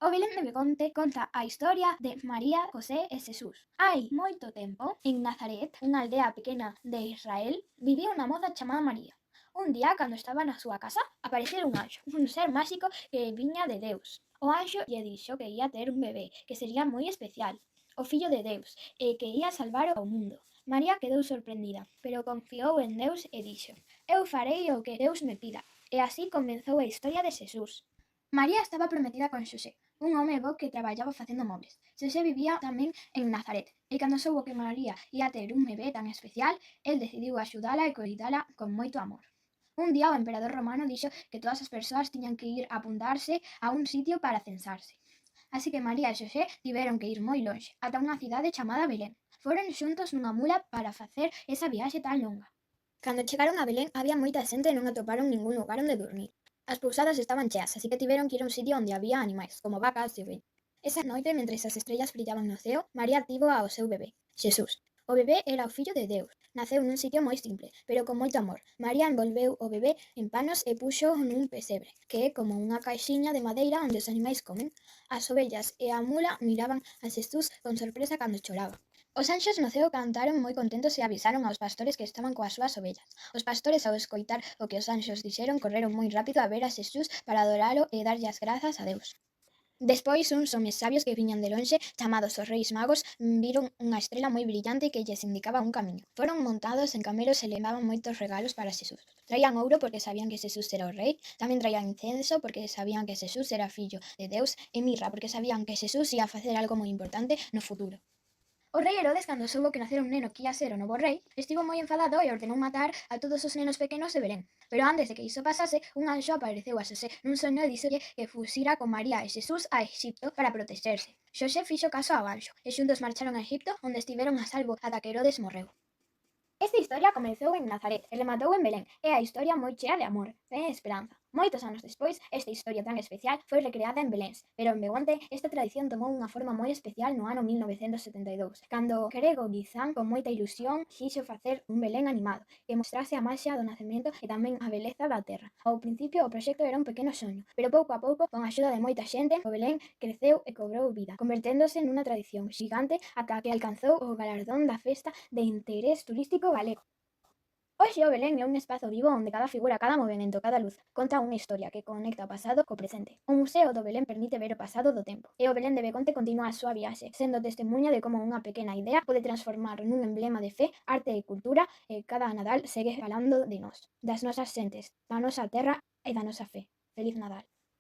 O Belén de Beconte conta a historia de María, José e Xesús. Hai moito tempo, en Nazaret, unha aldea pequena de Israel, vivía unha moza chamada María. Un día, cando estaba na súa casa, apareceu un anxo, un ser máxico que viña de Deus. O anxo lle dixo que ía ter un bebé, que sería moi especial, o fillo de Deus, e que ía salvar o mundo. María quedou sorprendida, pero confiou en Deus e dixo: Eu farei o que Deus me pida. E así comezou a historia de Xesús. María estaba prometida con Xosé, un home bo que traballaba facendo mobles. Xosé vivía tamén en Nazaret, e cando soubo que María ía ter un bebé tan especial, el decidiu axudala e coidala con moito amor. Un día o emperador romano dixo que todas as persoas tiñan que ir a apuntarse a un sitio para censarse. Así que María e Xosé tiveron que ir moi lonxe, ata unha cidade chamada Belén. Foron xuntos nunha mula para facer esa viaxe tan longa. Cando chegaron a Belén había moita xente e non atoparon ningún lugar onde dormir. As pousadas estaban cheas, así que tiveron que ir a un sitio onde había animais, como vacas e ovellas. Esa noite, mentres as estrellas brillaban no ceo, María tivo ao seu bebé, Xesús. O bebé era o fillo de Deus. Naceu nun sitio moi simple, pero con moito amor. María envolveu o bebé en panos e puxo nun pesebre, que é como unha caixiña de madeira onde os animais comen. As ovellas e a mula miraban a Xesús con sorpresa cando choraba. Os anxos no ceo cantaron moi contentos e avisaron aos pastores que estaban coas súas ovellas. Os pastores, ao escoitar o que os anxos dixeron, correron moi rápido a ver a Xesús para adoralo e darlle as grazas a Deus. Despois, uns homes sabios que viñan de lonxe, chamados os Reis Magos, viron unha estrela moi brillante que lles indicaba un camiño. Foron montados en camelos e levaban moitos regalos para Xesús. Traían ouro porque sabían que Xesús era o rei, tamén traían incenso porque sabían que Xesús era fillo de Deus, e mirra porque sabían que Xesús ía facer algo moi importante no futuro. O rei Herodes, cando soubo que nacera un neno que ía ser o novo rei, estivo moi enfadado e ordenou matar a todos os nenos pequenos de Belén. Pero antes de que iso pasase, un anxo apareceu a Xosé nun soño e díxolle que fuxira con María e Xesús a Exipto para protexerse. Xosé fixo caso ao anxo, e xuntos marcharon a Exipto, onde estiveron a salvo ata que Herodes morreu. Esta historia comezou en Nazaret e rematou en Belén. É a historia moi chea de amor, fe e esperanza. Moitos anos despois, esta historia tan especial foi recreada en Beléns, pero en Begonte esta tradición tomou unha forma moi especial no ano 1972, cando Grego Guizán, con moita ilusión, quixo facer un Belén animado, que mostrase a maxia do nacemento e tamén a beleza da terra. Ao principio o proxecto era un pequeno soño, pero pouco a pouco, con a axuda de moita xente, o Belén creceu e cobrou vida, converténdose nunha tradición xigante ata que alcanzou o galardón da Festa de Interés Turístico Galego. Hoxe o Belén é un espazo vivo onde cada figura, cada movemento, cada luz conta unha historia que conecta o pasado co presente. O Museo do Belén permite ver o pasado do tempo, e o Belén de Beconte continúa a súa viaxe, sendo testemuña de como unha pequena idea pode transformar nun emblema de fe, arte e cultura, e cada Nadal segue falando de nós, das nosas xentes, da nosa terra e da nosa fe. Feliz Nadal!